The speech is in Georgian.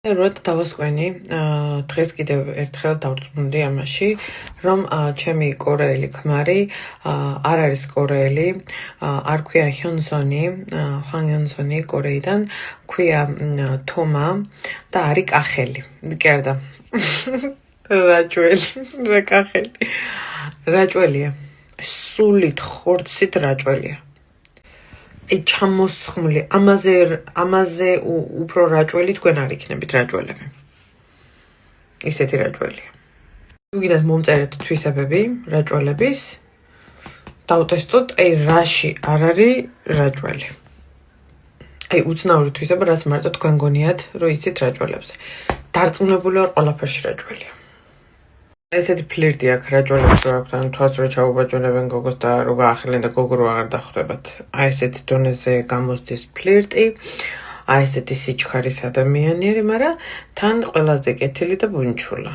როდ დავასკვენი, დღეს კიდევ ერთხელ დავწუნდი ამაში, რომ ჩემი კორეელი ქმარი არ არის კორეელი, არ ქვია ჰიონსონი, ხან ჰიონსონი კორეიდან, ქვია თომა და არის კახელი. კი არა და რაჭველი, რა კახელი. რაჭველია. სულით ხორცით რაჭველია. ჩამოსხმული, ამაზე უფრო რაჭველი თქვენ არ იქნებით რაჭველები. ისეთი რაჭველია. ვიგინათ მომწერეთ თვისებები რაჭველების, დავტესტოთ, რაში არ არის რაჭველი. უცნაური თვისება, რაც მარტო თქვენ გონიათ, რომ იცით რაჭველებზე. დარწმუნებული ვარ, ყველაფერში რაჭველია. ესეთი ფლირტი აქვს რაჭველებს რო აქვთ, ანუ თვალს რო ჩაუბაჭუნებენ გოგოს და რო გაახელენ და გოგო რო აღარ დახვდებათ. ესეთ დონეზე გამოსდის ფლირტი, ესეთი სიჩქარის ადამიანია, მაგრამ თან ყველაზე კეთილი და ბუნჩულა.